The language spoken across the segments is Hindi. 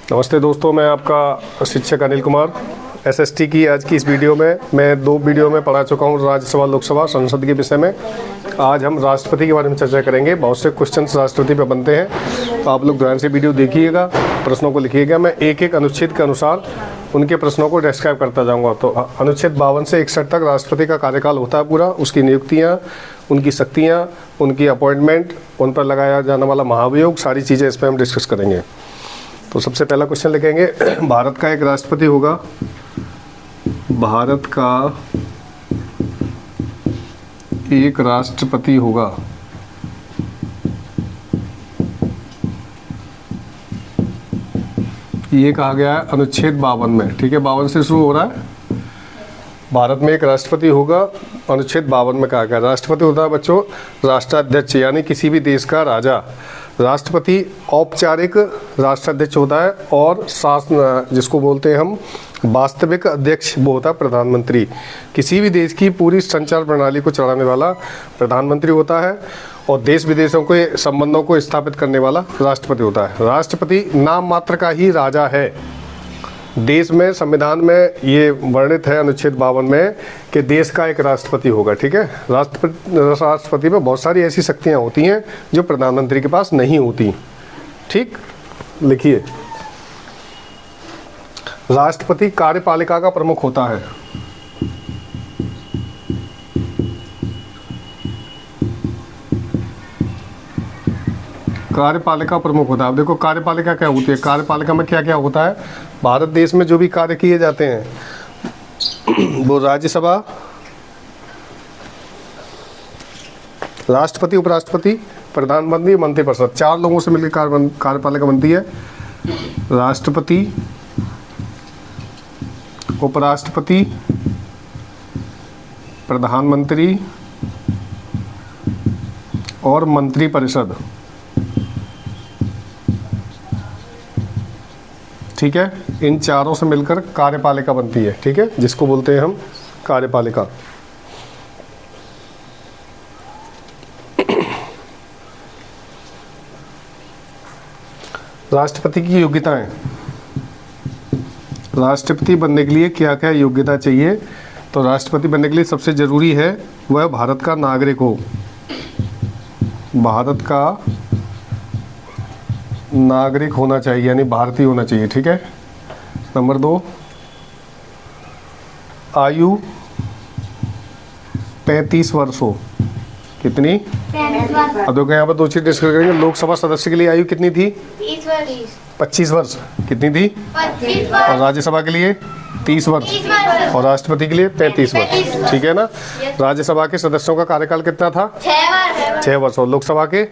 नमस्ते दोस्तों, मैं आपका शिक्षक अनिल कुमार। एसएसटी की आज की इस वीडियो में मैं 2 वीडियो में पढ़ा चुका हूँ राज्यसभा लोकसभा संसद के विषय में। आज हम राष्ट्रपति के बारे में चर्चा करेंगे। बहुत से क्वेश्चंस राष्ट्रपति पे बनते हैं, तो आप लोग ध्यान से वीडियो देखिएगा, प्रश्नों को लिखिएगा। मैं एक एक अनुच्छेद के अनुसार उनके प्रश्नों को डिस्क्राइब करता जाऊँगा। तो अनुच्छेद 52 से 61 तक राष्ट्रपति का कार्यकाल होता है पूरा, उसकी नियुक्तियाँ, उनकी शक्तियाँ, उनकी अपॉइंटमेंट, उन पर लगाया जाने वाला महाभियोग, सारी चीज़ें इस पर हम डिस्कस करेंगे। तो सबसे पहला क्वेश्चन लिखेंगे, भारत का एक राष्ट्रपति होगा। भारत का एक राष्ट्रपति होगा। ये कहा गया है अनुच्छेद 52 में। ठीक है, 52 से शुरू हो रहा है। भारत में एक राष्ट्रपति होगा, अनुच्छेद 52 में कहा गया। राष्ट्रपति होता है बच्चों राष्ट्राध्यक्ष, यानी किसी भी देश का राजा। राष्ट्रपति औपचारिक राष्ट्राध्यक्ष होता है और शासन जिसको बोलते हैं हम वास्तविक अध्यक्ष वो होता है प्रधानमंत्री। किसी भी देश की पूरी संचार प्रणाली को चलाने वाला प्रधानमंत्री होता है और देश विदेशों के संबंधों को स्थापित करने वाला राष्ट्रपति होता है। राष्ट्रपति नाम मात्र का ही राजा है। देश में संविधान में ये वर्णित है अनुच्छेद 52 में कि देश का एक राष्ट्रपति होगा। ठीक है, राष्ट्रपति में बहुत सारी ऐसी शक्तियां होती हैं जो प्रधानमंत्री के पास नहीं होती। ठीक, लिखिए, राष्ट्रपति कार्यपालिका का प्रमुख होता है। कार्यपालिका प्रमुख होता है। अब देखो कार्यपालिका क्या होती है, कार्यपालिका में क्या क्या होता है। भारत देश में जो भी कार्य किए जाते हैं वो राज्यसभा, राष्ट्रपति, उपराष्ट्रपति, प्रधानमंत्री, मंत्रिपरिषद, 4 लोगों से मिलकर कार्यपालिका बनती है। राष्ट्रपति, उपराष्ट्रपति, प्रधानमंत्री और मंत्रिपरिषद। ठीक है, इन चारों से मिलकर कार्यपालिका बनती है। ठीक है, जिसको बोलते हैं हम कार्यपालिका। राष्ट्रपति की योग्यताएं। राष्ट्रपति बनने के लिए क्या क्या योग्यता चाहिए? तो राष्ट्रपति बनने के लिए सबसे जरूरी है वह भारत का नागरिक हो। भारत का नागरिक होना चाहिए, यानी भारतीय होना चाहिए। ठीक है। नंबर 2, आयु 35 वर्ष हो। कितनी? 35 वर्ष। अब देखो यहाँ पर 2 चीज डिस्कस करेंगे। लोकसभा सदस्य के लिए आयु कितनी थी? 25 वर्ष। कितनी थी? 25 वर्ष। और राज्यसभा के लिए 30 वर्ष और राष्ट्रपति के लिए 35 वर्ष। ठीक है ना। राज्यसभा के सदस्यों का कार्यकाल कितना था? 6 वर्ष। और लोकसभा के?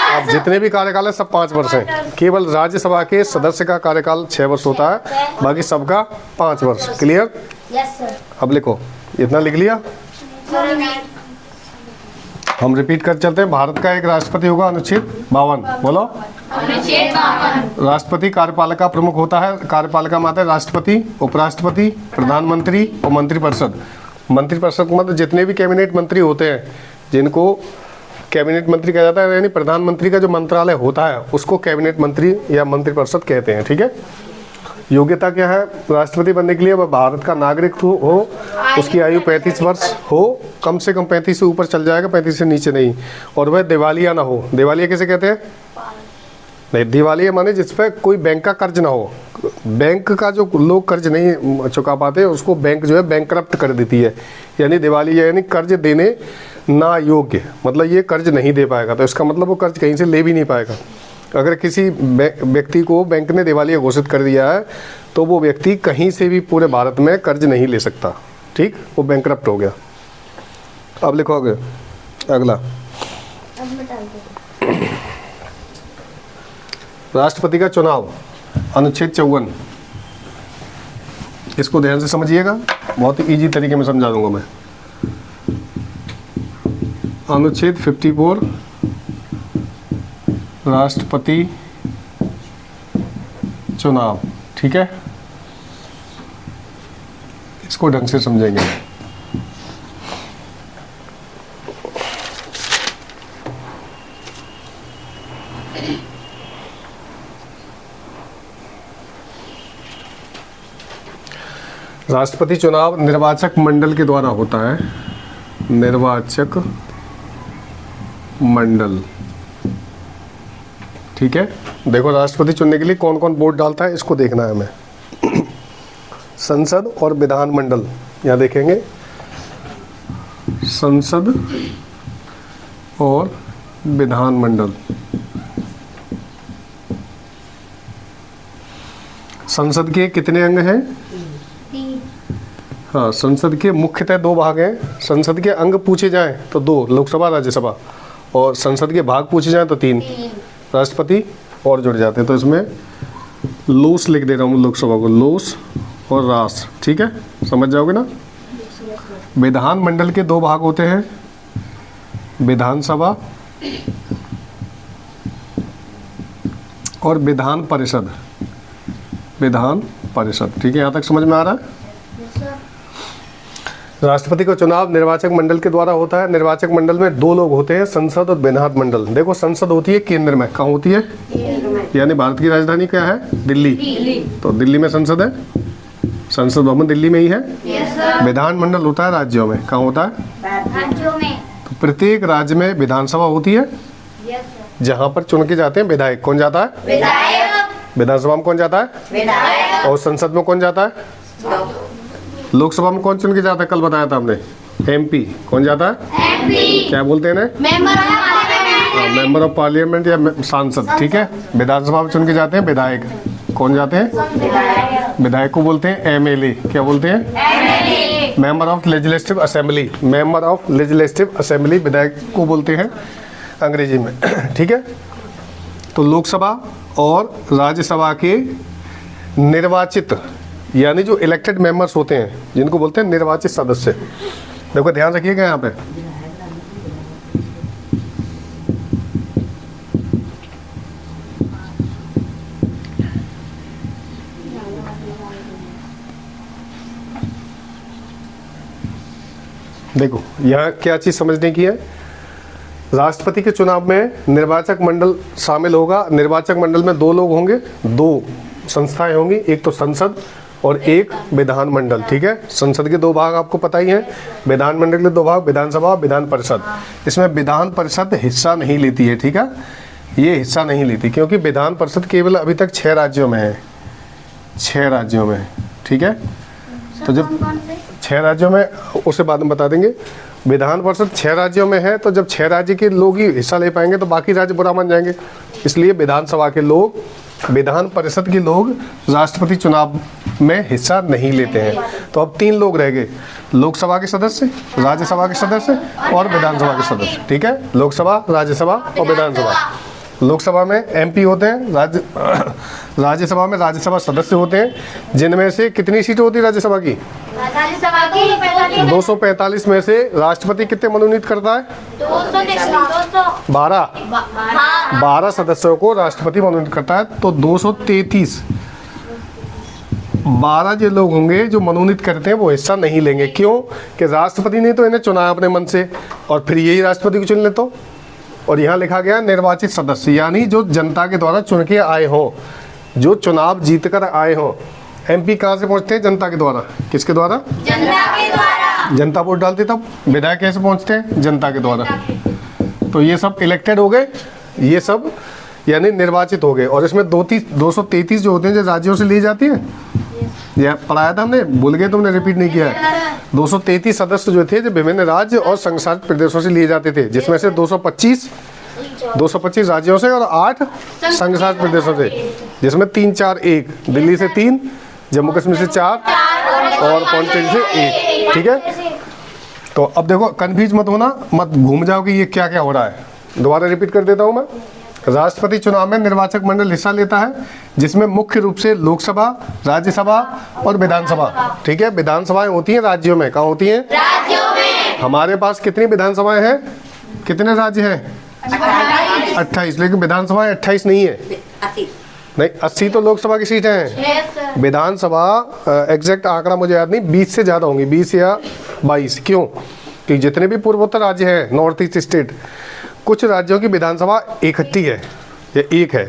अब जितने भी कार्यकाल है सब 5 वर्ष हैं। केवल राज्यसभा के सदस्य का कार्यकाल 6 वर्ष होता है, बाकी सबका 5 वर्ष। क्लियर? Yes sir. अब लिखो, इतना लिख लिया। हम रिपीट कर चलते हैं। भारत का एक राष्ट्रपति होगा, अनुच्छेद 52। बोलो, अनुच्छेद 52। राष्ट्रपति कार्यपालिका प्रमुख होता है। कार्यपालिका में आता है राष्ट्रपति, उपराष्ट्रपति, प्रधानमंत्री और मंत्रिपरिषद। मंत्रिपरिषद मतलब जितने भी कैबिनेट मंत्री होते हैं, जिनको कैबिनेट मंत्री कहा जाता है, यानी प्रधानमंत्री का जो मंत्रालय होता है उसको कैबिनेट मंत्री या मंत्रिपरिषद कहते हैं। ठीक है। योग्यता क्या है राष्ट्रपति बनने के लिए? वह भारत का नागरिक हो, उसकी आयु 35 वर्ष हो, कम से कम 35 से ऊपर चल जाएगा, 35 से नीचे नहीं, और वह दिवालिया ना हो। दिवालिया किसे कहते हैं? नहीं, दिवालिया माने जिस पर कोई बैंक का कर्ज ना हो। बैंक का जो लोग कर्ज नहीं चुका पाते उसको बैंक जो है बैंकरप्ट कर देती है, यानी दिवालिया, यानी कर्ज देने ना योग्य, मतलब ये कर्ज नहीं दे पाएगा। तो इसका मतलब वो कर्ज कहीं से ले भी नहीं पाएगा। अगर किसी व्यक्ति को बैंक ने दिवालिया घोषित कर दिया है तो वो व्यक्ति कहीं से भी पूरे भारत में कर्ज नहीं ले सकता। ठीक, वो बैंकरप्ट हो गया। अब लिखोगे अगला, राष्ट्रपति का चुनाव, अनुच्छेद 54। इसको ध्यान से समझिएगा, बहुत ही इजी तरीके में समझा दूंगा मैं। अनुच्छेद 54, राष्ट्रपति चुनाव। ठीक है, इसको ढंग से समझेंगे। राष्ट्रपति चुनाव निर्वाचक मंडल के द्वारा होता है, निर्वाचक मंडल। ठीक है, देखो राष्ट्रपति चुनने के लिए कौन कौन वोट डालता है इसको देखना है हमें। संसद और विधानमंडल, यहाँ देखेंगे संसद और विधानमंडल। संसद के कितने अंग हैं? हाँ, संसद के मुख्यतः दो भाग हैं। संसद के अंग पूछे जाएं तो दो, लोकसभा राज्यसभा, और संसद के भाग पूछे जाएं तो तीन, राष्ट्रपति और जुड़ जाते हैं। तो इसमें लोस लिख दे रहा हूँ, लोकसभा को लोस और राष्ट्र। ठीक है, समझ जाओगे ना। विधानमंडल के दो भाग होते हैं, विधानसभा और विधान परिषद। विधान परिषद, ठीक है, यहाँ तक समझ में आ रहा है। राष्ट्रपति का चुनाव निर्वाचक मंडल के द्वारा होता है। निर्वाचक मंडल में दो लोग होते हैं, संसद और विधानमंडल। देखो संसद होती है केंद्र में, कहाँ होती है? यानी भारत की राजधानी क्या है? दिल्ली। तो दिल्ली में संसद है, संसद भवन दिल्ली में ही है। विधानमंडल होता है राज्यों में, कहाँ होता है? राज्यों में। तो प्रत्येक राज्य में विधानसभा होती है, जहाँ पर चुन के जाते हैं विधायक। कौन जाता है? विधायक। विधानसभा में कौन जाता है? विधायक। और संसद में कौन जाता है? लोकसभा में कौन चुन के जाता है? कल बताया था हमने, एमपी। कौन जाता है? एमपी। क्या बोलते हैं? मेंबर ऑफ पार्लियामेंट या सांसद। ठीक है, विधानसभा में चुन के जाते हैं विधायक। कौन जाते हैं? विधायक को बोलते हैं एमएलए। क्या बोलते हैं? Member of legislative assembly. Member of legislative assembly विधायक को बोलते हैं अंग्रेजी में। ठीक है, तो लोकसभा और राज्यसभा के निर्वाचित यानी जो इलेक्टेड मेंबर्स होते हैं, जिनको बोलते हैं निर्वाचित सदस्य। देखो ध्यान रखिएगा यहाँ पे, देखो यहाँ क्या चीज समझने की है। राष्ट्रपति के चुनाव में निर्वाचक मंडल शामिल होगा। निर्वाचक मंडल में दो लोग होंगे, दो संस्थाएं होंगी, एक तो संसद और एक विधानमंडल। ठीक है, संसद के दो भाग आपको पता ही है, विधानमंडल के दो भाग, विधानसभा और विधान परिषद। इसमें विधान परिषद हिस्सा नहीं लेती है। ठीक है, ये हिस्सा नहीं लेती क्योंकि विधान परिषद केवल अभी तक 6 राज्यों में है, 6 राज्यों में। ठीक है, तो जब 6 राज्यों में, उसे बाद में बता देंगे। विधान परिषद 6 राज्यों में है, तो जब 6 राज्य के लोग ही हिस्सा ले पाएंगे तो बाकी राज्य बुरा मान जाएंगे। इसलिए विधानसभा के लोग, विधान परिषद के लोग राष्ट्रपति चुनाव में हिस्सा नहीं लेते हैं। तो अब 3 लोग रह गए, लोकसभा के सदस्य, राज्यसभा के सदस्य और विधानसभा के सदस्य। ठीक है, लोकसभा, राज्यसभा और विधानसभा। लोकसभा में एमपी होते हैं, राज्यसभा में राज्यसभा सदस्य होते हैं, जिनमें से कितनी सीटें होती है राज्यसभा की? 245 में से राष्ट्रपति कितने मनोनीत करता है? 12 सदस्यों को राष्ट्रपति मनोनीत करता है। तो 233, 12 जो लोग होंगे जो मनोनीत करते हैं वो हिस्सा नहीं लेंगे। क्यों? कि राष्ट्रपति ने तो इन्हें चुना अपने मन से, और फिर यही राष्ट्रपति को चुन ले। तो और यहाँ लिखा गया निर्वाचित सदस्य, यानी जो जनता के द्वारा चुन के आए हो, जो चुनाव जीत कर आए हो। एमपी कहाँ से पहुँचते हैं? जनता के द्वारा। किसके द्वारा? जनता के द्वारा। जनता वोट डालती तब। विधायक कैसे पहुँचते हैं? जनता के द्वारा। तो ये सब इलेक्टेड हो गए, ये सब यानी निर्वाचित हो गए। और इसमें 233 जो होते हैं जो राज्यों से ली जाती है, यह पढ़ाया था हमने, भूल गए तुमने, रिपीट नहीं किया है। 233 सदस्य जो थे जो विभिन्न राज्य और संघशासित प्रदेशों से लिए जाते थे, जिसमें से 225 राज्यों से और 8 संघशासित प्रदेशों से, जिसमें 3, 4, 1, दिल्ली से 3, जम्मू कश्मीर से 4 और पौंडीचेरी से 1। ठीक है, तो अब देखो कन्फ्यूज मत होना, मत घूम जाओ कि ये क्या क्या हो रहा है। दोबारा रिपीट कर देता हूँ मैं। राष्ट्रपति चुनाव में निर्वाचक मंडल हिस्सा लेता है, जिसमें मुख्य रूप से लोकसभा, राज्यसभा और विधानसभा। ठीक है, विधानसभाएं होती हैं राज्यों में। कहाँ होती हैं? राज्यों में। हमारे पास कितनी विधानसभाएं हैं? कितने राज्य हैं? 28। लेकिन विधानसभाएं 28 नहीं है, नहीं 80 तो लोकसभा की सीटें हैं। विधानसभा एग्जैक्ट आंकड़ा मुझे याद नहीं, 20 से ज़्यादा होंगी, 20 या 22। क्यों? कि जितने भी पूर्वोत्तर राज्य हैं, नॉर्थ ईस्ट स्टेट, कुछ राज्यों की विधानसभा इकट्ठी है या एक है।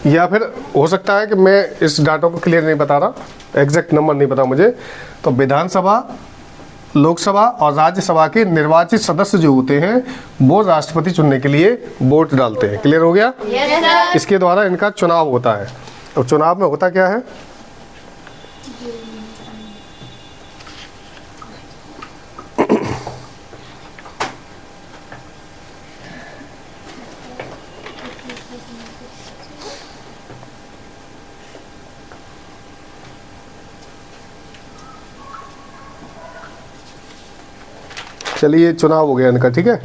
या फिर हो सकता है कि मैं इस डाटा को क्लियर नहीं बता रहा, एग्जैक्ट नंबर नहीं पता मुझे, तो विधानसभा, लोकसभा और राज्यसभा के निर्वाचित सदस्य जो होते हैं वो राष्ट्रपति चुनने के लिए वोट डालते हैं। क्लियर हो गया? इसके द्वारा इनका चुनाव होता है। और चुनाव में होता क्या है? चलिए चुनाव हो गया इनका, ठीक है।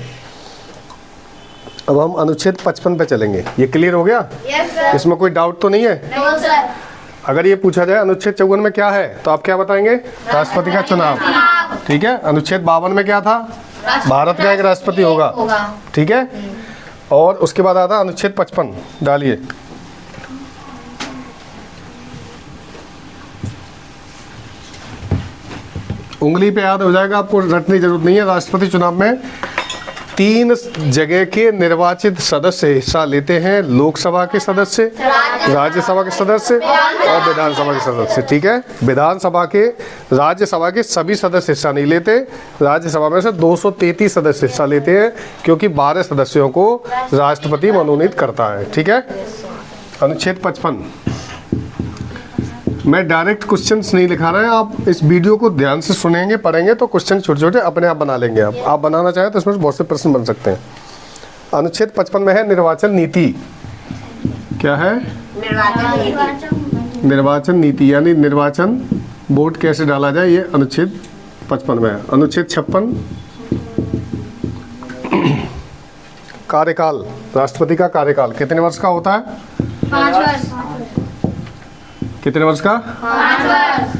अब हम अनुच्छेद 55 पे चलेंगे। ये क्लियर हो गया? इसमें कोई डाउट तो नहीं है? अगर ये पूछा जाए अनुच्छेद 54 में क्या है तो आप क्या बताएंगे? राष्ट्रपति का चुनाव, ठीक है। अनुच्छेद 52 में क्या था? भारत का एक राष्ट्रपति होगा, ठीक है। और उसके बाद आता अनुच्छेद 55, डालिए। उंगली पे याद हो जाएगा, आपको रटने की जरूरत नहीं है। राष्ट्रपति चुनाव में 3 जगह के निर्वाचित सदस्य हिस्सा लेते हैं, लोकसभा के सदस्य, राज्यसभा के सदस्य और विधानसभा के सदस्य, ठीक है। विधानसभा के, राज्यसभा के सभी सदस्य हिस्सा नहीं लेते। राज्यसभा में से 233 सदस्य हिस्सा लेते हैं, क्योंकि 12 सदस्यों को राष्ट्रपति मनोनीत करता है, ठीक है। अनुच्छेद 55। मैं डायरेक्ट क्वेश्चंस नहीं लिखा रहा है, आप इस वीडियो को ध्यान से सुनेंगे, पढ़ेंगे तो क्वेश्चन छोटे छोटे अपने आप बना लेंगे। आप बनाना चाहें तो इसमें बहुत से प्रश्न बन सकते हैं। अनुच्छेद 55 में है निर्वाचन नीति। क्या है? निर्वाचन नीति, यानी निर्वाचन वोट कैसे डाला जाए, ये अनुच्छेद 55 में है। अनुच्छेद 56 कार्यकाल, राष्ट्रपति का कार्यकाल कितने वर्ष का होता है? 5 वर्ष। कितने वर्ष का? 5 वर्ष।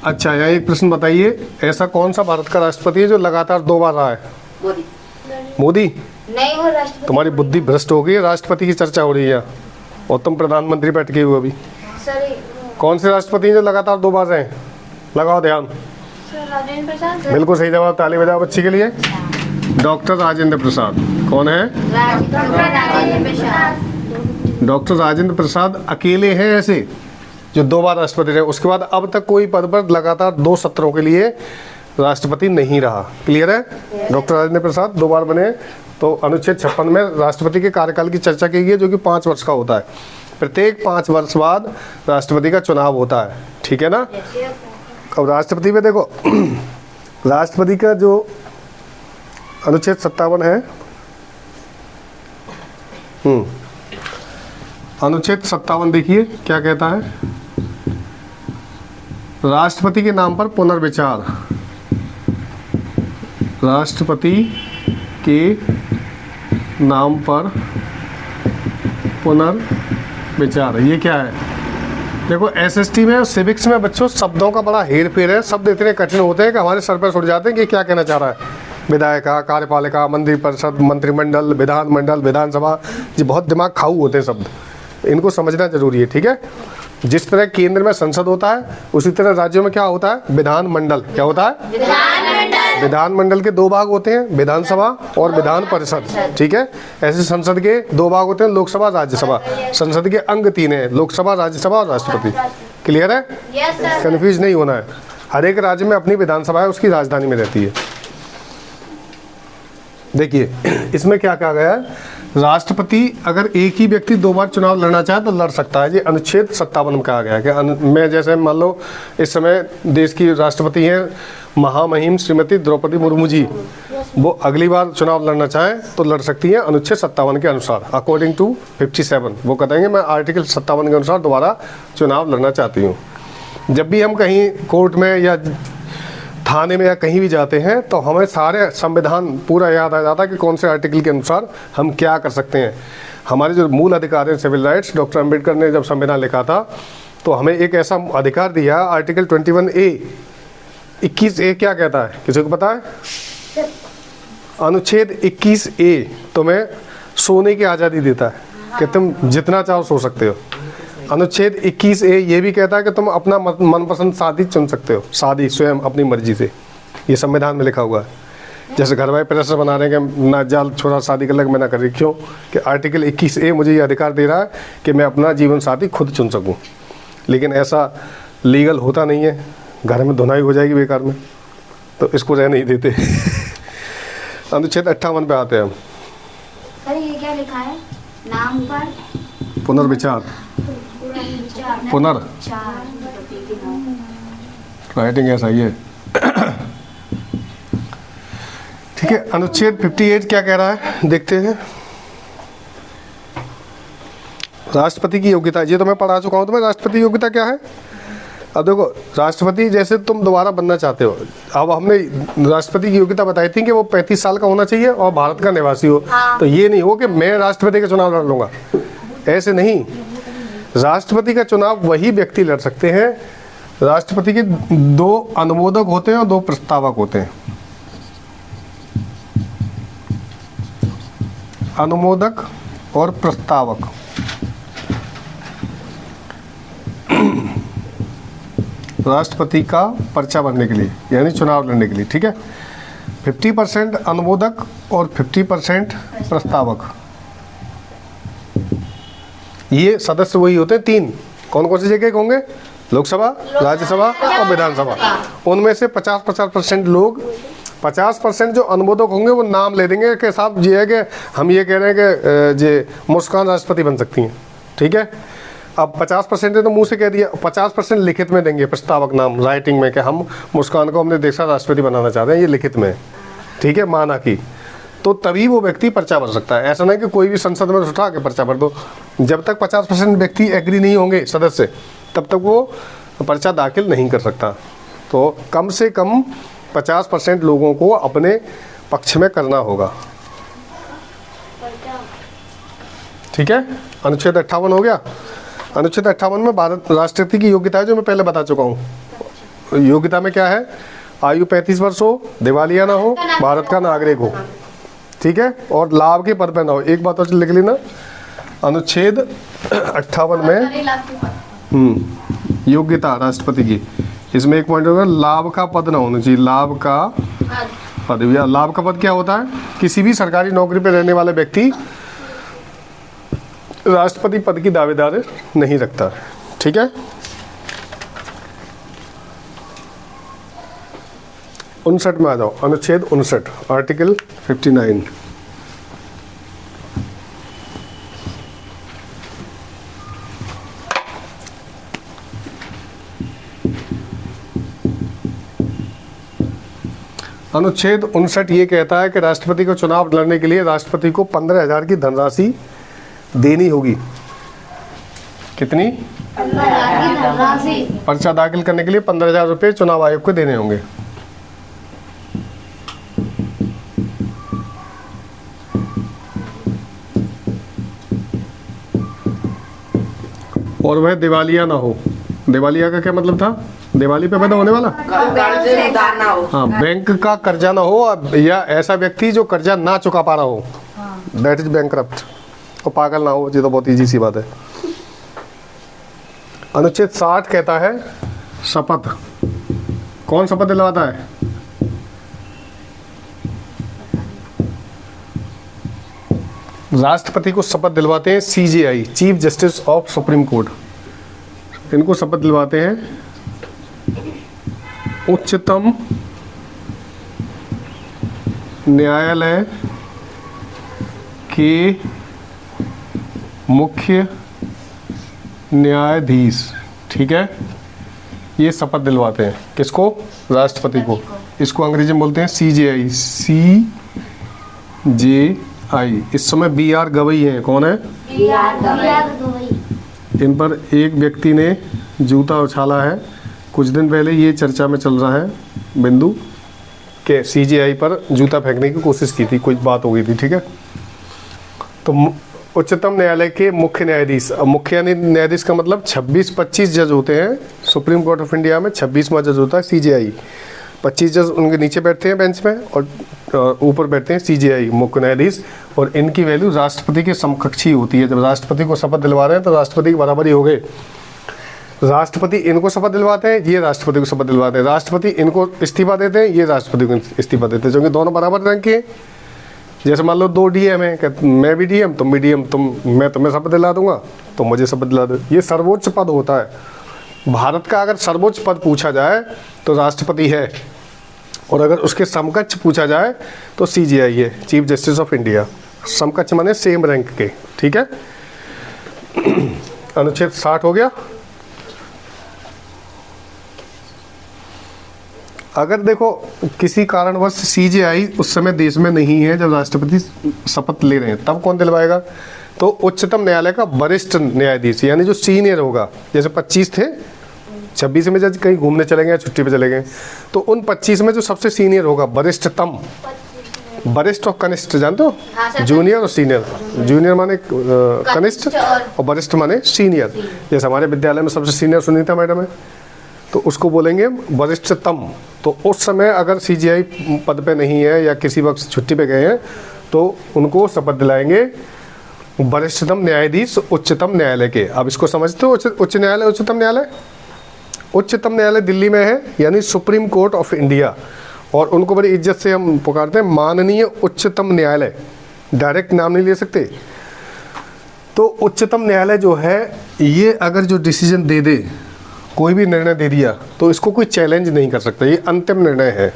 अच्छा, यहाँ एक प्रश्न बताइए, ऐसा कौन सा भारत का राष्ट्रपति है जो लगातार 2 बार रहा है? मोदी। मोदी? नहीं, वो राष्ट्रपति। तुम्हारी बुद्धि भ्रष्ट हो गई है, राष्ट्रपति की चर्चा हो रही है और तुम प्रधानमंत्री बैठ के हुए अभी। सर, कौन से राष्ट्रपति हैं जो लगातार 2 बार रहे? लगाओ ध्यान। राजेंद्र प्रसाद। बिल्कुल सही जवाब, ताली बजाओ बच्ची के लिए। डॉक्टर राजेंद्र प्रसाद। कौन है? राजेंद्र प्रसाद। डॉक्टर राजेंद्र प्रसाद अकेले हैं ऐसे जो 2 बार राष्ट्रपति रहे। उसके बाद अब तक कोई पद पर लगातार 2 सत्रों के लिए राष्ट्रपति नहीं रहा। क्लियर है? डॉक्टर राजेंद्र प्रसाद 2 बार बने। तो अनुच्छेद 56 में राष्ट्रपति के कार्यकाल की चर्चा की गई है, जो कि 5 वर्ष का होता है। प्रत्येक 5 वर्ष बाद राष्ट्रपति का चुनाव होता है, ठीक है ना। अब राष्ट्रपति में देखो, राष्ट्रपति का जो अनुच्छेद 57 है, अनुच्छेद 57 देखिए क्या कहता है। राष्ट्रपति के नाम पर पुनर्विचार। राष्ट्रपति के नाम पर पुनर्विचार, ये क्या है? देखो, एसएसटी में और सिविक्स में बच्चों शब्दों का बड़ा हेर फेर है। शब्द इतने कठिन होते हैं कि हमारे सर पर उड़ जाते हैं कि क्या कहना चाह रहा है। विधायिका, कार्यपालिका, मंत्रिपरिषद, मंत्रिमंडल, विधानमंडल, विधानसभा, ये बहुत दिमाग खाऊ होते हैं शब्द, इनको समझना जरूरी है, ठीक है। जिस तरह केंद्र में संसद होता है, उसी तरह राज्यों में क्या होता है? विधानमंडल। क्या होता है? विधानमंडल। विधानमंडल के 2 भाग होते हैं, विधानसभा और विधान परिषद, ठीक है। ऐसे संसद के 2 भाग होते हैं, लोकसभा, राज्यसभा। संसद के अंग 3 है, लोकसभा, राज्यसभा और राष्ट्रपति। क्लियर है? कंफ्यूज नहीं होना है। हर एक राज्य में अपनी विधानसभा है, उसकी राजधानी में रहती है। देखिए इसमें क्या कहा गया है, राष्ट्रपति अगर एक ही व्यक्ति 2 बार चुनाव लड़ना चाहे तो लड़ सकता है। ये अनुच्छेद 57 में कहा गया है कि मैं, जैसे मान लो इस समय देश की राष्ट्रपति हैं महामहिम श्रीमती द्रौपदी मुर्मू जी, वो अगली बार चुनाव लड़ना चाहें तो लड़ सकती हैं अनुच्छेद 57 के अनुसार, अकॉर्डिंग टू 57। वो कहेंगे मैं आर्टिकल 57 के अनुसार दोबारा चुनाव लड़ना चाहती हूँ। जब भी हम कहीं कोर्ट में या थाने में या कहीं भी जाते हैं तो हमें सारे संविधान पूरा याद आ जाता है कि कौन से आर्टिकल के अनुसार हम क्या कर सकते हैं। हमारे जो मूल अधिकार हैं, सिविल राइट्स, डॉक्टर अंबेडकर ने जब संविधान लिखा था तो हमें एक ऐसा अधिकार दिया, आर्टिकल 21A, 21A क्या कहता है, किसी को पता है? अनुच्छेद 21A तुम्हें सोने की आज़ादी देता है कि तुम जितना चाहो सो सकते हो। अनुच्छेद 21A ये भी कहता है कि तुम अपना मनपसंद शादी चुन सकते हो, शादी स्वयं अपनी मर्जी से। ये संविधान में लिखा हुआ है। जैसे घर वाले प्रेशर बना रहे हैं कि ना जाल छोरा शादी कर लग, मैं ना कर रही, क्यों कि आर्टिकल 21A मुझे ये अधिकार दे रहा है कि मैं अपना जीवन साथी खुद चुन सकूं। लेकिन ऐसा लीगल होता नहीं है, घर में धुनाई हो जाएगी बेकार में, तो इसको रह नहीं देते। अनुच्छेद 58 पे आते हैं हम। सर ये क्या लिखा है? नाम पर पुनर्विचार, पुनर् राइटिंग ऐसा ही है। ठीक है, अनुच्छेद 58 क्या कह रहा है देखते हैं। राष्ट्रपति की योग्यता, ये तो मैं पढ़ा चुका हूं तुम्हें, राष्ट्रपति की योग्यता क्या है। अब देखो, राष्ट्रपति जैसे तुम दोबारा बनना चाहते हो, अब हमने राष्ट्रपति की योग्यता बताई थी कि वो 35 साल का होना चाहिए और भारत का निवासी हो। तो ये नहीं हो कि मैं राष्ट्रपति का चुनाव लड़ लूंगा, ऐसे नहीं। राष्ट्रपति का चुनाव वही व्यक्ति लड़ सकते हैं। राष्ट्रपति के 2 अनुमोदक होते हैं और 2 प्रस्तावक होते हैं। अनुमोदक और प्रस्तावक। राष्ट्रपति का पर्चा भरने के लिए, यानी चुनाव लड़ने के लिए, ठीक है। 50% अनुमोदक और 50% प्रस्तावक। ये सदस्य वही होते हैं 3। कौन कौन सी जगह के होंगे? लोकसभा, राज्यसभा और विधानसभा। उनमें से 50% लोग, 50% जो अनुमोदक होंगे वो नाम ले देंगे कि साहब ये है कि हम ये कह रहे हैं कि जे मुस्कान राष्ट्रपति बन सकती हैं, ठीक है। अब 50% ने तो मुंह से कह दिया, 50% लिखित में देंगे प्रस्तावक नाम, राइटिंग में, कि हम मुस्कान को हमने देश का राष्ट्रपति बनाना चाहते हैं, ये लिखित में, ठीक है, माना कि। तो तभी वो व्यक्ति पर्चा भर सकता है। ऐसा नहीं कि कोई भी संसद में उठा के पर्चा भर दो। जब तक 50% व्यक्ति एग्री नहीं होंगे सदस्य, तब तक वो पर्चा दाखिल नहीं कर सकता। तो कम से कम 50% लोगों को अपने पक्ष में करना होगा, ठीक है। अनुच्छेद 58 हो गया। अनुच्छेद 58 में भारत राष्ट्रपति की योग्यता है, जो मैं पहले बता चुका हूँ। योग्यता में क्या है? आयु 35 वर्ष हो, दिवालिया ना हो, भारत का नागरिक हो, ठीक है, और लाभ के पद पर ना हो। एक बात और लिख लेना, अनुच्छेद 58 में योग्यता राष्ट्रपति की, इसमें एक पॉइंट होगा, लाभ का पद ना होना चाहिए। लाभ का पद, या लाभ का पद क्या होता है? किसी भी सरकारी नौकरी पर रहने वाला व्यक्ति राष्ट्रपति पद की दावेदार नहीं रखता, ठीक है। 59 में आ जाओ, अनुच्छेद 59, आर्टिकल 59। अनुच्छेद 59 ये कहता है कि राष्ट्रपति को चुनाव लड़ने के लिए राष्ट्रपति को 15,000 की धनराशि देनी होगी। कितनी? 15,000 की धनराशि। पर्चा दाखिल करने के लिए 15,000 रुपये चुनाव आयोग को देने होंगे। और वह दिवालिया ना हो। दिवालिया का क्या मतलब था? दिवाली पे पैदा होने वाला, हाँ, बैंक का कर्जा ना हो, या ऐसा व्यक्ति जो कर्जा ना चुका पा रहा हो, दैट इज बैंकरप्ट। और पागल ना हो, ये तो बहुत इजी सी बात है। अनुच्छेद 60 कहता है शपथ। कौन शपथ दिलवाता है? राष्ट्रपति को शपथ दिलवाते हैं CJI, chief justice of supreme court. इनको शपथ दिलवाते हैं उच्चतम न्यायालय के मुख्य न्यायाधीश, ठीक है। ये शपथ दिलवाते हैं किसको? राष्ट्रपति को। इसको अंग्रेजी में बोलते हैं CJI, CJI। इस समय BR गवई हैं। कौन है? इन पर एक व्यक्ति ने जूता उछाला है। कुछ दिन पहले ये चर्चा में चल रहा है बिंदु के CJI पर जूता फेंकने की कोशिश की थी, कोई बात हो गई थी, ठीक है। तो उच्चतम न्यायालय के मुख्य न्यायाधीश, मुख्य न्यायाधीश का मतलब 26-25 जज होते हैं। सुप्रीम कोर्ट ऑफ इंडिया में 26वां जज होता है CJI। 25 जज उनके नीचे बैठते हैं बेंच में, और ऊपर बैठते हैं CJI, मुख्य न्यायाधीश। और इनकी वैल्यू राष्ट्रपति के समकक्षी होती है। जब राष्ट्रपति को शपथ दिलवा रहे हैं तो राष्ट्रपति के बराबर ही हो गए। राष्ट्रपति इनको शपथ दिलवाते हैं, ये राष्ट्रपति को शपथ दिलवाते हैं, राष्ट्रपति इनको इस्तीफा देते हैं, ये राष्ट्रपति को इस्तीफा देते हैं, क्योंकि दोनों बराबर रंग के हैं। जैसे मान लो 2 डीएम है, मैं भी डीएम तुम भी डीएम, मैं तुम्हें शपथ दिला दूंगा तो मुझे शपथ दिला दो। ये सर्वोच्च पद होता है भारत का। अगर सर्वोच्च पद पूछा जाए तो राष्ट्रपति है, और अगर उसके समकक्ष पूछा जाए तो सीजेआई है, चीफ जस्टिस ऑफ इंडिया। समकक्ष माने सेम रैंक के, ठीक है। अनुच्छेद 60 हो गया। अगर देखो किसी कारणवश सीजेआई उस समय देश में नहीं है जब राष्ट्रपति शपथ ले रहे हैं, तब कौन दिलवाएगा? तो उच्चतम न्यायालय का वरिष्ठ न्यायाधीश, यानी जो सीनियर होगा। जैसे 25 थे, 26 में जज कहीं घूमने चले गए, छुट्टी पे चले गए, तो उन 25 में जो सबसे सीनियर होगा, वरिष्ठतम, वरिष्ठ और कनिष्ठ जानते हो? जूनियर और सीनियर। जूनियर माने कनिष्ठ और वरिष्ठ माने सीनियर। जैसे हमारे विद्यालय में सबसे सीनियर सुनीता मैडम है, तो उसको बोलेंगे वरिष्ठतम। तो उस समय अगर सीजीआई पद पे नहीं है या किसी वक्त छुट्टी पे गए हैं तो उनको शपथ दिलाएंगे वरिष्ठतम न्यायाधीश उच्चतम न्यायालय के। अब इसको समझते हो? उच्च न्यायालय, उच्चतम न्यायालय। उच्चतम न्यायालय दिल्ली में है, यानी सुप्रीम कोर्ट ऑफ इंडिया, और उनको बड़ी इज्जत से हम पुकारते हैं माननीय उच्चतम न्यायालय, डायरेक्ट नाम नहीं ले सकते। तो उच्चतम न्यायालय जो है, ये अगर जो डिसीजन दे दे, कोई भी निर्णय दे दिया, तो इसको कोई चैलेंज नहीं कर सकता, ये अंतिम निर्णय है।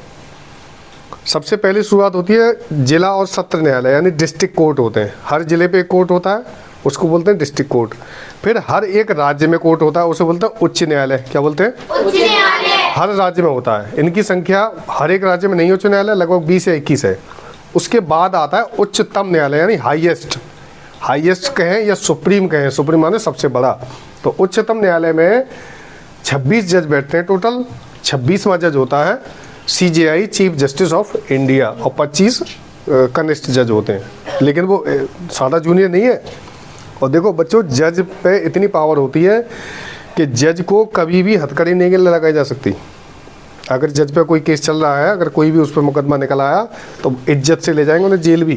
सबसे पहली शुरुआत होती है जिला और सत्र न्यायालय, यानी डिस्ट्रिक्ट कोर्ट होते हैं। हर जिले पे एक कोर्ट होता है, उसको बोलते हैं डिस्ट्रिक्ट कोर्ट। फिर हर एक राज्य में कोर्ट होता है, उसे बोलते हैं उच्च न्यायालय। क्या बोलते हैं? उच्च न्यायालय। हर राज्य में होता है। इनकी संख्या हर एक राज्य में नहीं उच्च न्यायालय, लगभग 20 या 21 है। उसके बाद आता है उच्चतम न्यायालय, यानी हाईएस्ट, हाईएस्ट कहें या सुप्रीम कहें, सुप्रीम माने सबसे बड़ा। तो उच्चतम न्यायालय में 26 जज बैठते हैं टोटल। 26वां जज होता है CJI, chief justice of India, और 25 कनिष्ठ जज होते हैं, लेकिन वो सादा जूनियर नहीं है। और देखो बच्चों, जज पे इतनी पावर होती है कि जज को कभी भी हथकड़ी नहीं लगाई जा सकती। अगर जज पे कोई केस चल रहा है, अगर कोई भी उस पर मुकदमा निकल आया, तो इज्जत से ले जाएंगे उन्हें जेल भी,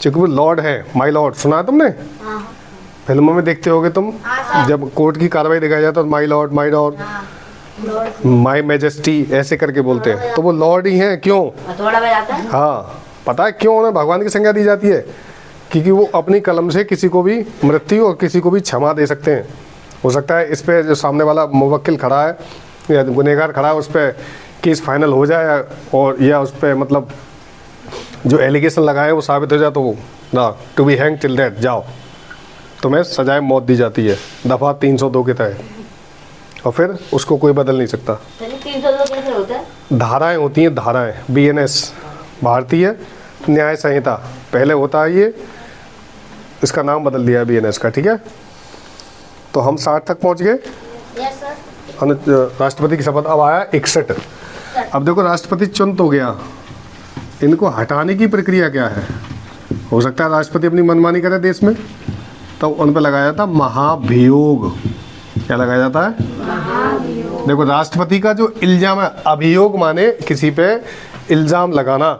क्योंकि वो लॉर्ड है, माई लॉर्ड। सुना है तुमने? फिल्मों में देखते होगे तुम, जब कोर्ट की कार्रवाई दिखाई जाए तो my lord, my lord, my majesty ऐसे करके बोलते हैं। तो वो लॉर्ड ही हैं। क्यों? हाँ, पता है क्यों उन्हें भगवान की संज्ञा दी जाती है? क्योंकि वो अपनी कलम से किसी को भी मृत्यु और किसी को भी क्षमा दे सकते हैं। हो सकता है इस पे जो सामने वाला मुवक्किल खड़ा है या गुनहगार खड़ा है, उस पर केस फाइनल हो जाए, और या उस पर मतलब जो एलिगेशन लगाए वो साबित हो जाए, तो ना to be hang till death, जाओ, तुम्हें सजाए मौत दी जाती है, दफ़ा 302 के तहत, और फिर उसको कोई बदल नहीं सकता। 302 कैसे होता है? धाराएं होती हैं, धाराएं, BNS, भारतीय न्याय संहिता, पहले होता है ये, इसका नाम बदल दिया है BNS का, ठीक है। तो हम 60 तक पहुंच गए। Yes sir. राष्ट्रपति की शपथ। अब आया 61। अब देखो राष्ट्रपति चुन तो गया, इनको हटाने की प्रक्रिया क्या है? हो सकता है राष्ट्रपति अपनी मनमानी करे देश में, तो उन पर लगाया जाता महाभियोग। क्या लगाया जाता है? महाभियोग। देखो राष्ट्रपति का जो इल्जाम है, अभियोग माने किसी पे इल्जाम लगाना,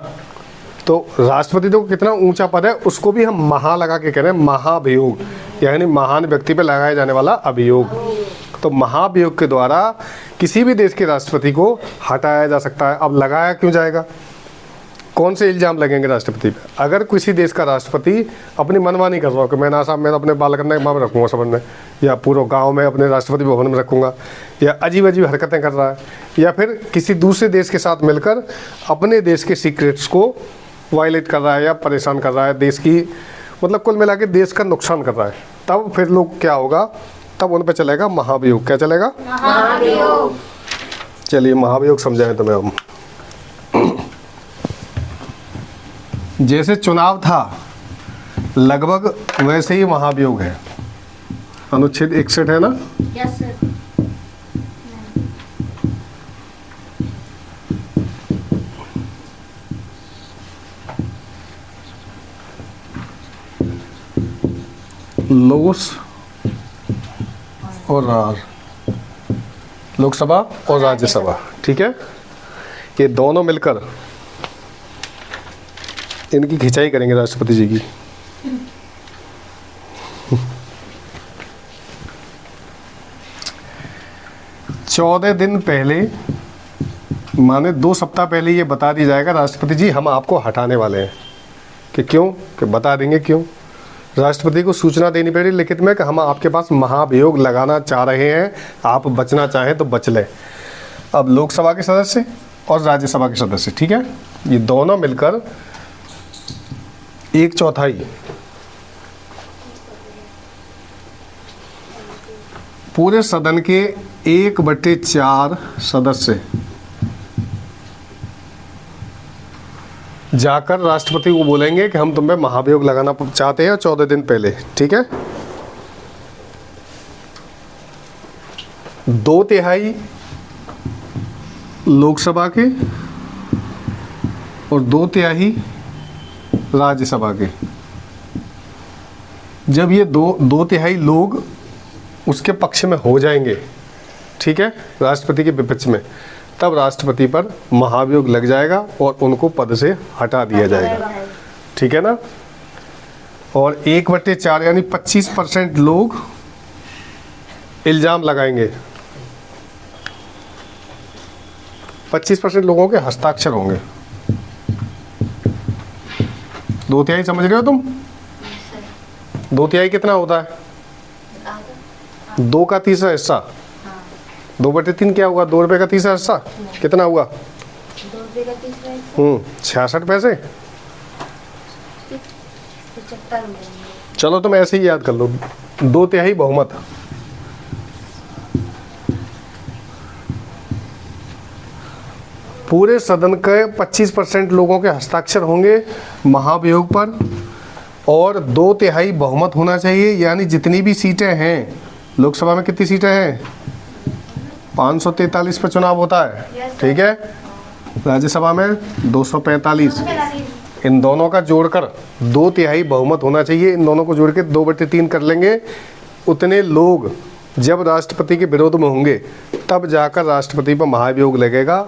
तो राष्ट्रपति देखो कितना ऊंचा पद है, उसको भी हम महा लगा के कह रहे हैं, महाभियोग, यानी महान व्यक्ति पे लगाया जाने वाला अभियोग। तो महाभियोग के द्वारा किसी भी देश के राष्ट्रपति को हटाया जा सकता है। अब लगाया क्यों जाएगा? कौन से इल्जाम लगेंगे राष्ट्रपति पे? अगर किसी देश का राष्ट्रपति अपनी मनमानी कर रहा हो कि मैं ना साहब मैं अपने बाल करने में रखूँगा सदन में, या पूरे गांव में अपने राष्ट्रपति भवन में रखूँगा, या अजीब अजीब हरकतें कर रहा है, या फिर किसी दूसरे देश के साथ मिलकर अपने देश के सीक्रेट्स को वायलेट कर रहा है या परेशान कर रहा है, देश की मतलब कुल मिला के देश का नुकसान कर रहा है, तब फिर लोग क्या होगा, तब उन पर चलेगा महाभियोग। क्या चलेगा? महाभियोग। चलिए महाभियोग समझाएं तुम्हें हम। जैसे चुनाव था लगभग वैसे ही महाभियोग है। अनुच्छेद 61 है ना? Yes sir. लोस और लोकसभा और राज्यसभा, ठीक है, ये दोनों मिलकर इनकी खिंचाई करेंगे राष्ट्रपति जी की। 14 दिन पहले, माने 2 सप्ताह पहले ये बता दिया जाएगा राष्ट्रपति जी हम आपको हटाने वाले हैं। कि क्यों? कि बता देंगे क्यों। राष्ट्रपति को सूचना देनी पड़ेगी लिखित में कि हम आपके पास महाभियोग लगाना चाह रहे हैं, आप बचना चाहें तो बच लें। अब लोकसभा के सदस्य और राज्यसभा के सदस्य, ठीक है, ये दोनों मिलकर 1/4 पूरे सदन के 1/4 सदस्य जाकर राष्ट्रपति को बोलेंगे कि हम तुम पे महाभियोग लगाना चाहते हैं 14 दिन पहले, ठीक है। 2/3 लोकसभा के और 2/3 राज्यसभा के। जब ये 2/3 लोग उसके पक्ष में हो जाएंगे, ठीक है, राष्ट्रपति के विपक्ष में, तब राष्ट्रपति पर महाभियोग लग जाएगा और उनको पद से हटा दिया जाएगा, ठीक है ना। और 1/4 यानी 25% लोग इल्जाम लगाएंगे। 25% लोगों के हस्ताक्षर होंगे। 2/3 समझ रहे हो तुम? 2/3 कितना होता है? 2 का तीसरा हिस्सा। 2/3 क्या हुआ? 2 रुपए का तीसरा हिस्सा कितना हुआ? 2 रुपये का तीसरा हिस्सा 66 पैसे। 75 रुपये। चलो तुम ऐसे ही याद कर लो, 2/3 बहुमत। पूरे सदन के 25% लोगों के हस्ताक्षर होंगे महाभियोग पर और 2/3 बहुमत होना चाहिए। यानी जितनी भी सीटें हैं, लोकसभा में कितनी सीटें हैं? 543 पर चुनाव होता है, ठीक है। राज्यसभा में 245। इन दोनों का जोड़कर 2/3 बहुमत होना चाहिए। इन दोनों को जोड़ के 2/3 कर लेंगे। उतने लोग जब राष्ट्रपति के विरोध में होंगे तब जाकर राष्ट्रपति पर महाभियोग लगेगा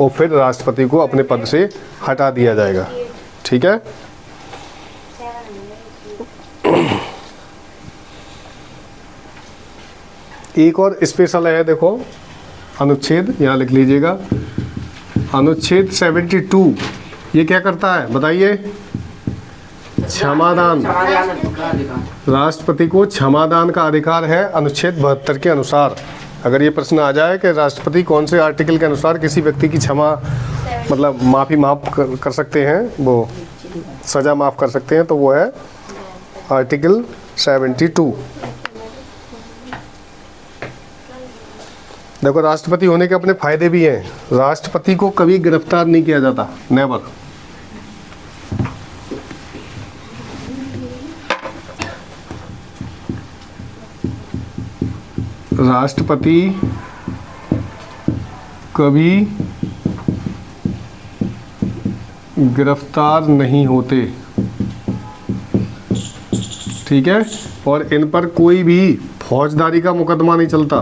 और फिर राष्ट्रपति को अपने पद से हटा दिया जाएगा, ठीक है। एक और स्पेशल है, देखो अनुच्छेद, यहाँ लिख लीजिएगा। अनुच्छेद 72 ये क्या करता है बताइए? क्षमादान। राष्ट्रपति को क्षमादान का अधिकार है अनुच्छेद 72 के अनुसार। अगर ये प्रश्न आ जाए कि राष्ट्रपति कौन से आर्टिकल के अनुसार किसी व्यक्ति की क्षमा मतलब माफ़ी माफ़ कर सकते हैं, वो सज़ा माफ़ कर सकते हैं, तो वो है आर्टिकल 72। देखो राष्ट्रपति होने के अपने फायदे भी हैं। राष्ट्रपति को कभी गिरफ्तार नहीं किया जाता, नेवर। राष्ट्रपति कभी गिरफ्तार नहीं होते, ठीक है। और इन पर कोई भी फौजदारी का मुकदमा नहीं चलता।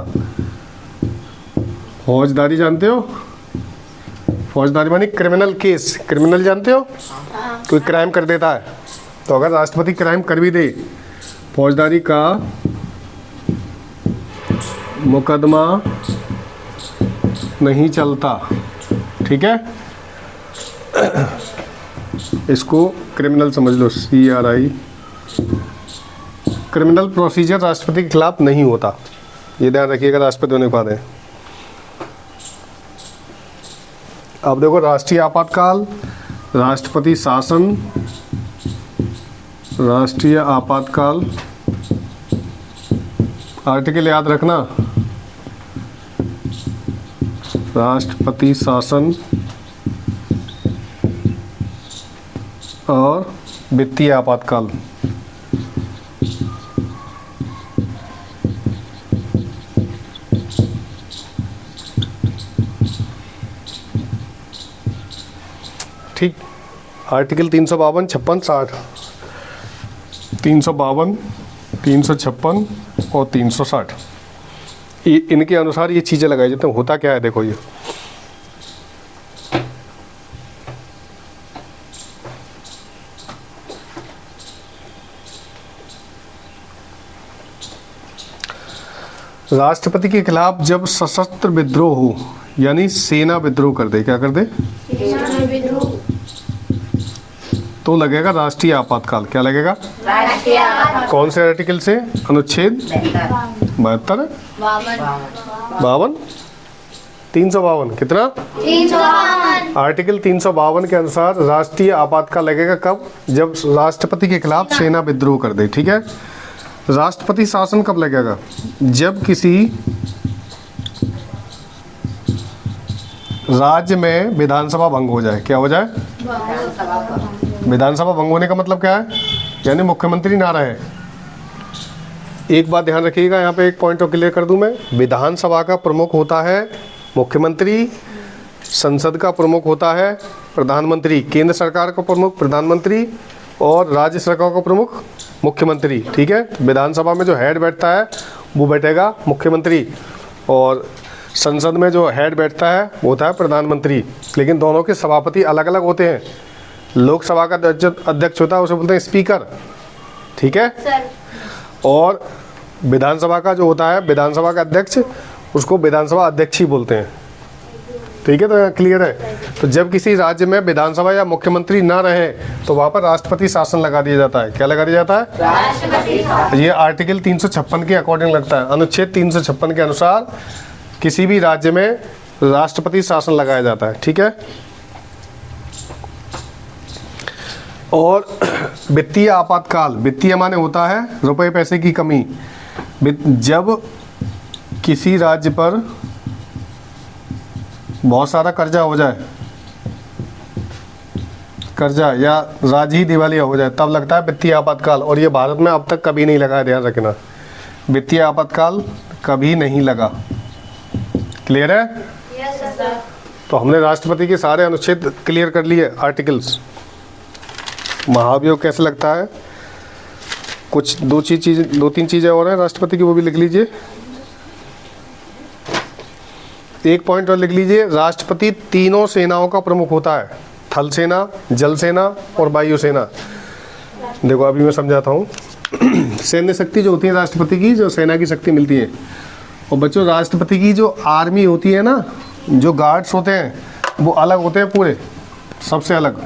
फौजदारी जानते हो? फौजदारी मानी क्रिमिनल केस। क्रिमिनल जानते हो? कोई क्राइम कर देता है तो अगर राष्ट्रपति क्राइम कर भी दे, फौजदारी का मुकदमा नहीं चलता, ठीक है। इसको क्रिमिनल समझ लो, CRI। क्रिमिनल प्रोसीजर राष्ट्रपति के खिलाफ नहीं होता, ये ध्यान रखिएगा राष्ट्रपति होने के बाद है। अब देखो राष्ट्रीय आपातकाल, राष्ट्रपति शासन, राष्ट्रीय आपातकाल, आर्टिकल याद रखना, राष्ट्रपति शासन और वित्तीय आपातकाल। ठीक, आर्टिकल 352, 56, 60, 352, 356 और 360, इनके अनुसार ये चीज़ें लगाई जाती हैं। होता क्या है देखो, ये राष्ट्रपति के खिलाफ जब सशस्त्र विद्रोह हो, यानी सेना विद्रोह कर दे, क्या कर दे, तो लगेगा राष्ट्रीय आपातकाल। क्या लगेगा? कौन से आर्टिकल से? अनुच्छेद 72, 52, 352, कितना? 352। आर्टिकल 352 के अनुसार राष्ट्रीय आपातकाल लगेगा कब? जब राष्ट्रपति के खिलाफ सेना विद्रोह कर दे। ठीक है। राष्ट्रपति शासन कब लगेगा? जब किसी राज्य में विधानसभा भंग हो जाए। क्या हो जाए? विधानसभा भंग होने का मतलब क्या है? यानी मुख्यमंत्री ना रहे। एक बात ध्यान रखिएगा, यहाँ पे एक पॉइंट और क्लियर कर दूं मैं। विधानसभा का प्रमुख होता है मुख्यमंत्री, संसद का प्रमुख होता है प्रधानमंत्री, केंद्र सरकार का प्रमुख प्रधानमंत्री और राज्य सरकार का प्रमुख मुख्यमंत्री। ठीक है। विधानसभा में जो हेड बैठता है वो बैठेगा मुख्यमंत्री, और संसद में जो हेड बैठता है वो होता है प्रधानमंत्री। लेकिन दोनों के सभापति अलग अलग होते हैं। लोकसभा का अध्यक्ष होता है, उसे बोलते हैं स्पीकर। ठीक है। और विधानसभा का जो होता है, विधानसभा का अध्यक्ष, उसको विधानसभा अध्यक्ष ही बोलते हैं। ठीक है। तो क्लियर है। तो जब किसी राज्य में विधानसभा या मुख्यमंत्री ना रहे तो वहां पर राष्ट्रपति शासन लगा दिया जाता है। क्या लगा दिया जाता है? राष्ट्रपति। ये आर्टिकल 356 के अकॉर्डिंग लगता है। अनुच्छेद 356 के अनुसार किसी भी राज्य में राष्ट्रपति शासन लगाया जाता है। ठीक है। और वित्तीय आपातकाल, वित्तीय माने होता है रुपए पैसे की कमी। जब किसी राज्य पर बहुत सारा कर्जा हो जाए, कर्जा या राज्य ही दिवालिया हो जाए, तब लगता है वित्तीय आपातकाल। और ये भारत में अब तक कभी नहीं लगा है, ध्यान रखना। वित्तीय आपातकाल कभी नहीं लगा। क्लियर है? Yes sir. तो हमने राष्ट्रपति के सारे अनुच्छेद क्लियर कर लिए, आर्टिकल्स। महाभियोग कैसे लगता है? कुछ दो तीन चीजें और हैं राष्ट्रपति की, वो भी लिख लीजिए। एक पॉइंट और लिख लीजिए, राष्ट्रपति तीनों सेनाओं का प्रमुख होता है, थल सेना, जल सेना और वायु सेना। देखो अभी मैं समझाता हूँ। सैन्य शक्ति जो होती है राष्ट्रपति की, जो सेना की शक्ति मिलती है। और बच्चों, राष्ट्रपति की जो आर्मी होती है ना, जो गार्ड्स होते हैं, वो अलग होते हैं पूरे, सबसे अलग।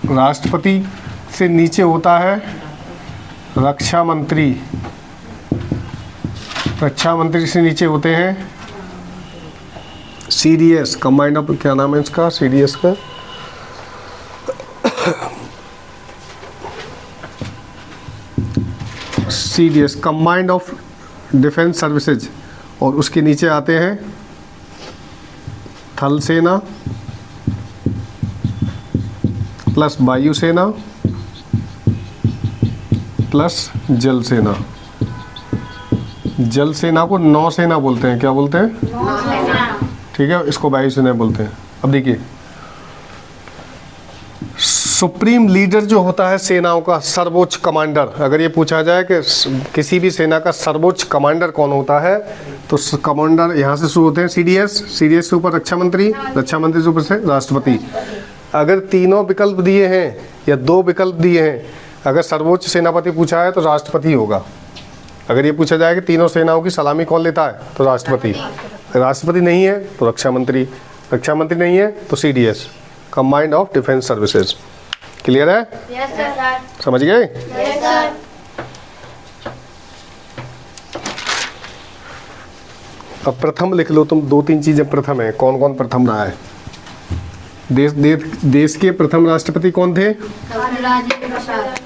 राष्ट्रपति से नीचे होता है रक्षा मंत्री, रक्षा मंत्री से नीचे होते हैं CDS, कंबाइंड ऑफ, क्या नाम है इसका, CDS का, CDS combined of defence services. और उसके नीचे आते हैं थल सेना प्लस वायु सेना प्लस जल सेना। जल सेना को नौसेना बोलते हैं। क्या बोलते हैं? ठीक है। इसको वायुसेना बोलते हैं। अब देखिए, सुप्रीम लीडर जो होता है सेनाओं का, सर्वोच्च कमांडर, अगर ये पूछा जाए कि किसी भी सेना का सर्वोच्च कमांडर कौन होता है, तो कमांडर यहाँ से शुरू होते हैं CDS, CDS से ऊपर रक्षा मंत्री, रक्षा मंत्री से ऊपर से राष्ट्रपति। अगर तीनों विकल्प दिए हैं या दो विकल्प दिए हैं, अगर सर्वोच्च सेनापति पूछा है तो राष्ट्रपति होगा। अगर ये पूछा जाए कि तीनों सेनाओं की सलामी कौन लेता है, तो राष्ट्रपति। राष्ट्रपति नहीं है तो रक्षा मंत्री, रक्षा मंत्री नहीं है तो CDS, combined of defence services. Clear है? Yes sir. समझ गए? Yes sir. अब प्रथम लिख लो तुम, दो तीन चीजें प्रथम है। कौन कौन प्रथम रहा है? देश के प्रथम राष्ट्रपति कौन थे? डॉक्टर राजेंद्र प्रसाद।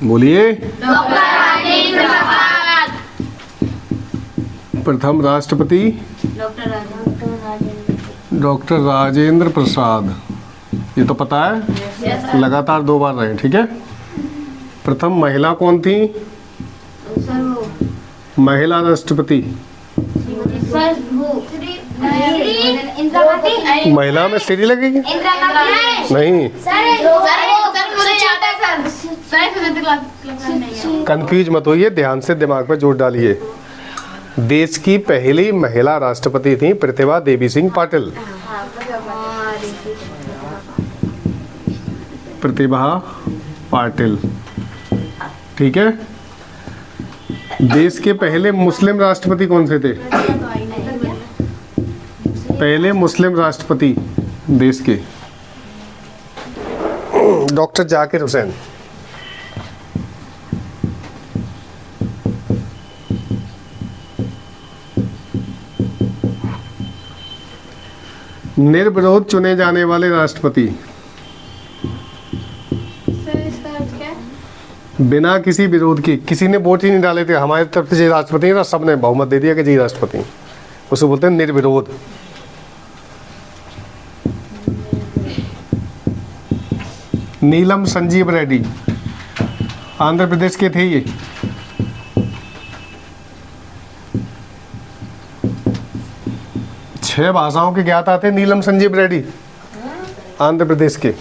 बोलिए। डॉक्टर राजेंद्र प्रसाद। प्रथम राष्ट्रपति डॉक्टर राजेंद्र प्रसाद। ये तो पता है, लगातार 2 बार रहे। ठीक है। प्रथम महिला कौन थी? सर वो महिला राष्ट्रपति। सर वो इंदिरा महिला में श्री लगेगी? नहीं, कंफ्यूज मत होइए, ध्यान से दिमाग पे जोर डालिए। देश की पहली महिला राष्ट्रपति थी प्रतिभा देवी सिंह पाटिल। प्रतिभा पाटिल। ठीक है। देश के पहले मुस्लिम राष्ट्रपति कौन से थे? पहले मुस्लिम राष्ट्रपति देश के डॉक्टर जाकिर हुसैन। निर्विरोध चुने जाने वाले राष्ट्रपति, सर इसका अर्थ क्या है? बिना किसी विरोध के, किसी ने वोट ही नहीं डाले थे हमारे तरफ से जी राष्ट्रपति है, सबने बहुमत दे दिया कि जी राष्ट्रपति, उसे बोलते हैं निर्विरोध। नीलम संजीव रेड्डी आंध्र प्रदेश के थे ये। छह भाषाओं के ज्ञाता थे नीलम संजीव रेड्डी आंध्र प्रदेश के।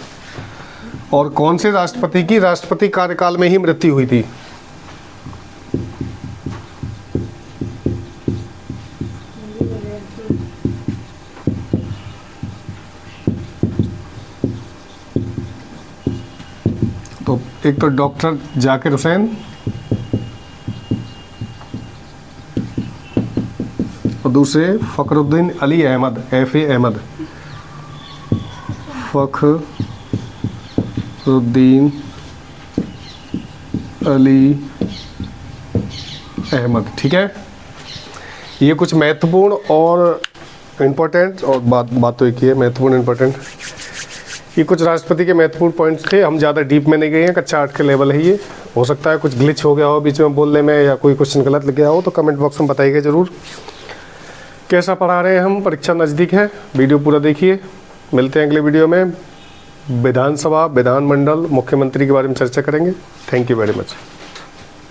और कौन से राष्ट्रपति की राष्ट्रपति कार्यकाल में ही मृत्यु हुई थी? तो एक तो डॉक्टर जाकिर हुसैन और दूसरे फखरुद्दीन अली अहमद, FA अहमद, फखरुद्दीन अली अहमद। ठीक है, ये कुछ महत्वपूर्ण और इम्पोर्टेंट, और बात तो एक ही है, महत्वपूर्ण इम्पोर्टेंट। ये कुछ राष्ट्रपति के महत्वपूर्ण पॉइंट्स थे, हम ज़्यादा डीप में नहीं गए हैं, कक्षा 8 के लेवल है ये। हो सकता है कुछ ग्लिच हो गया हो बीच में बोलने में, या कोई क्वेश्चन गलत लग गया हो तो कमेंट बॉक्स में बताइएगा ज़रूर। कैसा पढ़ा रहे हैं हम, परीक्षा नज़दीक है, वीडियो पूरा देखिए। मिलते हैं अगले वीडियो में, विधानसभा, विधानमंडल, मुख्यमंत्री के बारे में चर्चा करेंगे। Thank you very much.